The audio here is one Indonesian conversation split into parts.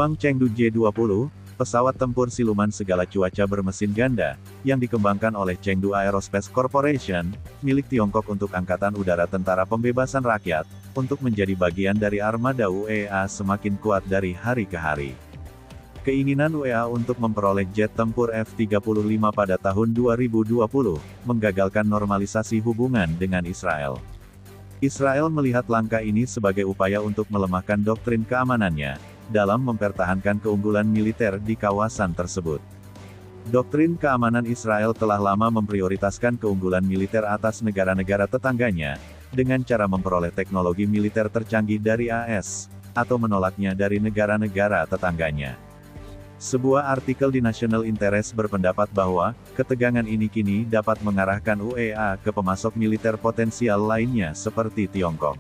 Huang Chengdu J-20, pesawat tempur siluman segala cuaca bermesin ganda, yang dikembangkan oleh Chengdu Aerospace Corporation, milik Tiongkok untuk Angkatan Udara Tentara Pembebasan Rakyat, untuk menjadi bagian dari armada UEA semakin kuat dari hari ke hari. Keinginan UEA untuk memperoleh jet tempur F-35 pada tahun 2020, menggagalkan normalisasi hubungan dengan Israel. Israel melihat langkah ini sebagai upaya untuk melemahkan doktrin keamanannya, dalam mempertahankan keunggulan militer di kawasan tersebut. Doktrin keamanan Israel telah lama memprioritaskan keunggulan militer atas negara-negara tetangganya, dengan cara memperoleh teknologi militer tercanggih dari AS, atau menolaknya dari negara-negara tetangganya. Sebuah artikel di National Interest berpendapat bahwa, ketegangan ini kini dapat mengarahkan UEA ke pemasok militer potensial lainnya seperti Tiongkok.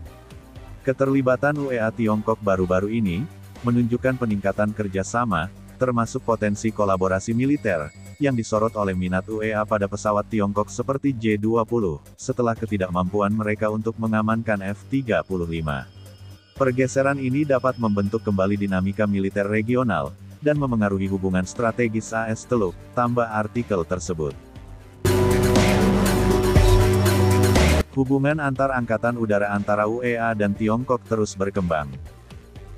Keterlibatan UEA Tiongkok baru-baru ini, menunjukkan peningkatan kerjasama, termasuk potensi kolaborasi militer, yang disorot oleh minat UEA pada pesawat Tiongkok seperti J-20, setelah ketidakmampuan mereka untuk mengamankan F-35. Pergeseran ini dapat membentuk kembali dinamika militer regional, dan memengaruhi hubungan strategis AS Teluk, tambah artikel tersebut. Hubungan antar angkatan udara antara UEA dan Tiongkok terus berkembang.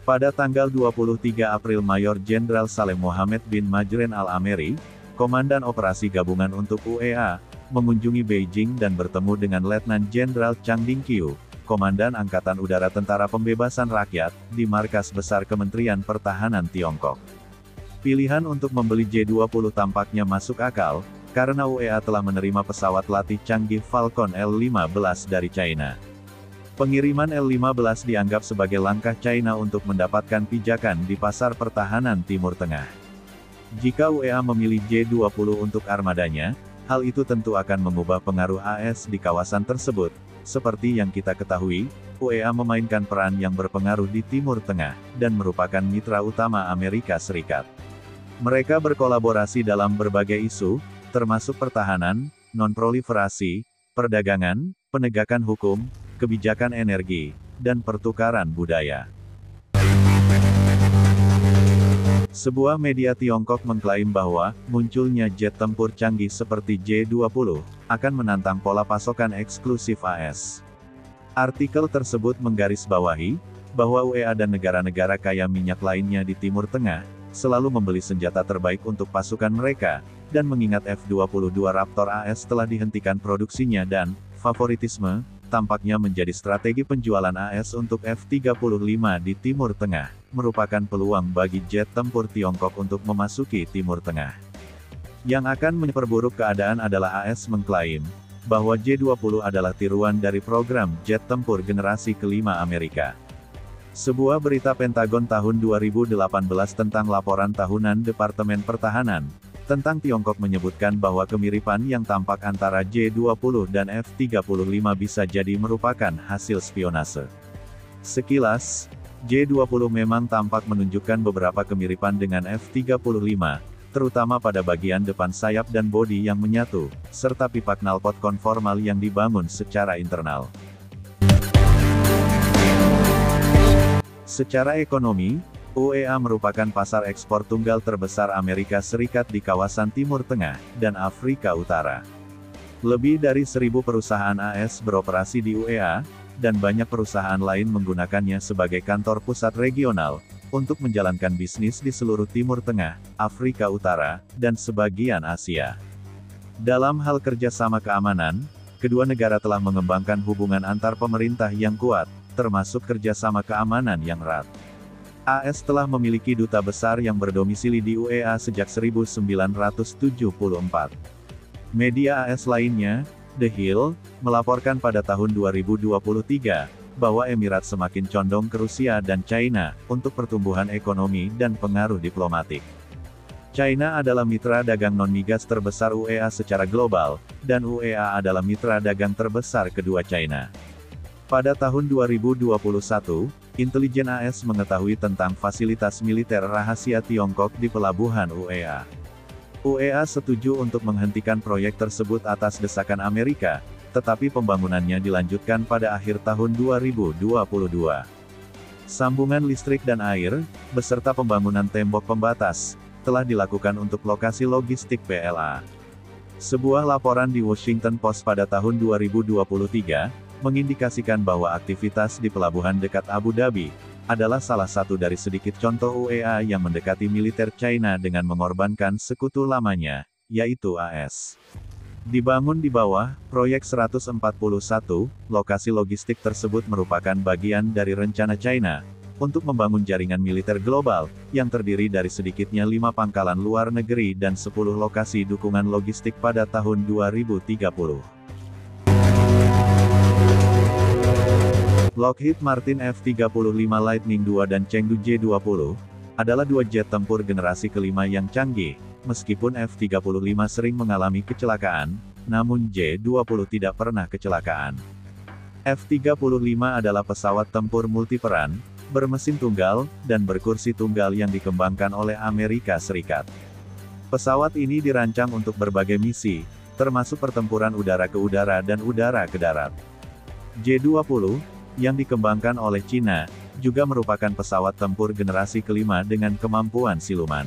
Pada tanggal 23 April Mayor Jenderal Saleh Mohammed bin Majren Al-Ameri, Komandan Operasi Gabungan untuk UEA, mengunjungi Beijing dan bertemu dengan Letnan Jenderal Chang Dingqiu, Komandan Angkatan Udara Tentara Pembebasan Rakyat, di Markas Besar Kementerian Pertahanan Tiongkok. Pilihan untuk membeli J-20 tampaknya masuk akal, karena UEA telah menerima pesawat latih canggih Falcon L-15 dari China. Pengiriman L-15 dianggap sebagai langkah China untuk mendapatkan pijakan di pasar pertahanan Timur Tengah. Jika UEA memilih J-20 untuk armadanya, hal itu tentu akan mengubah pengaruh AS di kawasan tersebut. Seperti yang kita ketahui, UEA memainkan peran yang berpengaruh di Timur Tengah, dan merupakan mitra utama Amerika Serikat. Mereka berkolaborasi dalam berbagai isu, termasuk pertahanan, non-proliferasi, perdagangan, penegakan hukum, kebijakan energi, dan pertukaran budaya. Sebuah media Tiongkok mengklaim bahwa, munculnya jet tempur canggih seperti J-20, akan menantang pola pasokan eksklusif AS. Artikel tersebut menggarisbawahi, bahwa UEA dan negara-negara kaya minyak lainnya di Timur Tengah, selalu membeli senjata terbaik untuk pasukan mereka, dan mengingat F-22 Raptor AS telah dihentikan produksinya dan, favoritisme, tampaknya menjadi strategi penjualan AS untuk F-35 di Timur Tengah, merupakan peluang bagi jet tempur Tiongkok untuk memasuki Timur Tengah. Yang akan memperburuk keadaan adalah AS mengklaim, bahwa J-20 adalah tiruan dari program jet tempur generasi kelima Amerika. Sebuah berita Pentagon tahun 2018 tentang laporan tahunan Departemen Pertahanan, tentang Tiongkok menyebutkan bahwa kemiripan yang tampak antara J-20 dan F-35 bisa jadi merupakan hasil spionase. Sekilas, J-20 memang tampak menunjukkan beberapa kemiripan dengan F-35, terutama pada bagian depan sayap dan bodi yang menyatu, serta pipa knalpot konformal yang dibangun secara internal. Secara ekonomi, UEA merupakan pasar ekspor tunggal terbesar Amerika Serikat di kawasan Timur Tengah, dan Afrika Utara. Lebih dari 1.000 perusahaan AS beroperasi di UEA, dan banyak perusahaan lain menggunakannya sebagai kantor pusat regional, untuk menjalankan bisnis di seluruh Timur Tengah, Afrika Utara, dan sebagian Asia. Dalam hal kerjasama keamanan, kedua negara telah mengembangkan hubungan antar pemerintah yang kuat, termasuk kerjasama keamanan yang erat. AS telah memiliki duta besar yang berdomisili di UEA sejak 1974. Media AS lainnya, The Hill, melaporkan pada tahun 2023, bahwa Emirat semakin condong ke Rusia dan China, untuk pertumbuhan ekonomi dan pengaruh diplomatik. China adalah mitra dagang non-migas terbesar UEA secara global, dan UEA adalah mitra dagang terbesar kedua China. Pada tahun 2021, intelijen AS mengetahui tentang fasilitas militer rahasia Tiongkok di pelabuhan UEA. UEA setuju untuk menghentikan proyek tersebut atas desakan Amerika, tetapi pembangunannya dilanjutkan pada akhir tahun 2022. Sambungan listrik dan air, beserta pembangunan tembok pembatas, telah dilakukan untuk lokasi logistik PLA. Sebuah laporan di Washington Post pada tahun 2023, mengindikasikan bahwa aktivitas di pelabuhan dekat Abu Dhabi, adalah salah satu dari sedikit contoh UEA yang mendekati militer China dengan mengorbankan sekutu lamanya, yaitu AS. Dibangun di bawah Proyek 141, lokasi logistik tersebut merupakan bagian dari rencana China untuk membangun jaringan militer global, yang terdiri dari sedikitnya 5 pangkalan luar negeri dan 10 lokasi dukungan logistik pada tahun 2030. Lockheed Martin F-35 Lightning II dan Chengdu J-20 adalah dua jet tempur generasi kelima yang canggih. Meskipun F-35 sering mengalami kecelakaan, namun J-20 tidak pernah kecelakaan. F-35 adalah pesawat tempur multiperan, bermesin tunggal, dan berkursi tunggal yang dikembangkan oleh Amerika Serikat. Pesawat ini dirancang untuk berbagai misi, termasuk pertempuran udara ke udara dan udara ke darat. J-20, yang dikembangkan oleh Cina, juga merupakan pesawat tempur generasi kelima dengan kemampuan siluman.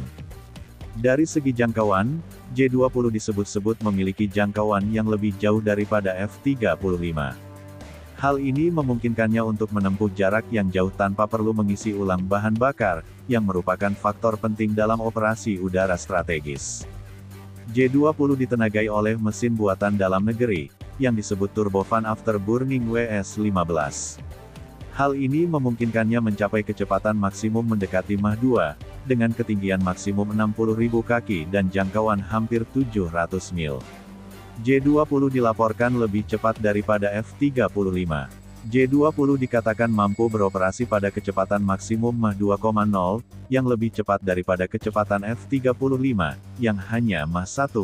Dari segi jangkauan, J-20 disebut-sebut memiliki jangkauan yang lebih jauh daripada F-35. Hal ini memungkinkannya untuk menempuh jarak yang jauh tanpa perlu mengisi ulang bahan bakar, yang merupakan faktor penting dalam operasi udara strategis. J-20 ditenagai oleh mesin buatan dalam negeri, yang disebut turbofan afterburning WS-15. Hal ini memungkinkannya mencapai kecepatan maksimum mendekati Mach 2, dengan ketinggian maksimum 60.000 kaki dan jangkauan hampir 700 mil. J-20 dilaporkan lebih cepat daripada F-35. J-20 dikatakan mampu beroperasi pada kecepatan maksimum Mach 2,0, yang lebih cepat daripada kecepatan F-35, yang hanya Mach 1,6.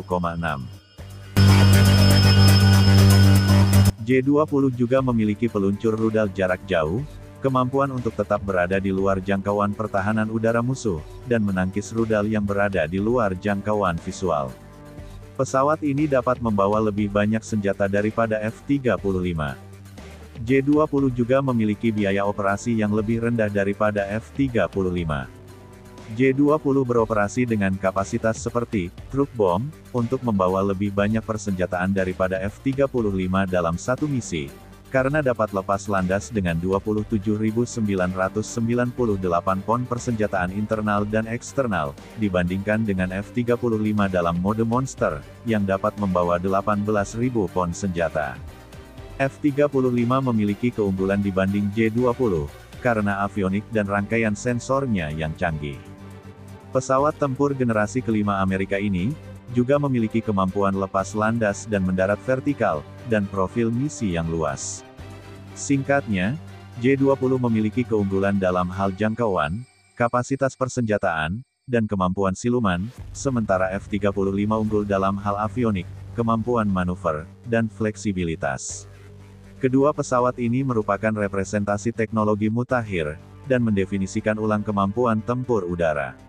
J-20 juga memiliki peluncur rudal jarak jauh, kemampuan untuk tetap berada di luar jangkauan pertahanan udara musuh, dan menangkis rudal yang berada di luar jangkauan visual. Pesawat ini dapat membawa lebih banyak senjata daripada F-35. J-20 juga memiliki biaya operasi yang lebih rendah daripada F-35. J-20 beroperasi dengan kapasitas seperti truk bom, untuk membawa lebih banyak persenjataan daripada F-35 dalam satu misi, karena dapat lepas landas dengan 27.998 pon persenjataan internal dan eksternal, dibandingkan dengan F-35 dalam mode monster, yang dapat membawa 18.000 pon senjata. F-35 memiliki keunggulan dibanding J-20, karena avionik dan rangkaian sensornya yang canggih. Pesawat tempur generasi kelima Amerika ini, juga memiliki kemampuan lepas landas dan mendarat vertikal, dan profil misi yang luas. Singkatnya, J-20 memiliki keunggulan dalam hal jangkauan, kapasitas persenjataan, dan kemampuan siluman, sementara F-35 unggul dalam hal avionik, kemampuan manuver, dan fleksibilitas. Kedua pesawat ini merupakan representasi teknologi mutakhir, dan mendefinisikan ulang kemampuan tempur udara.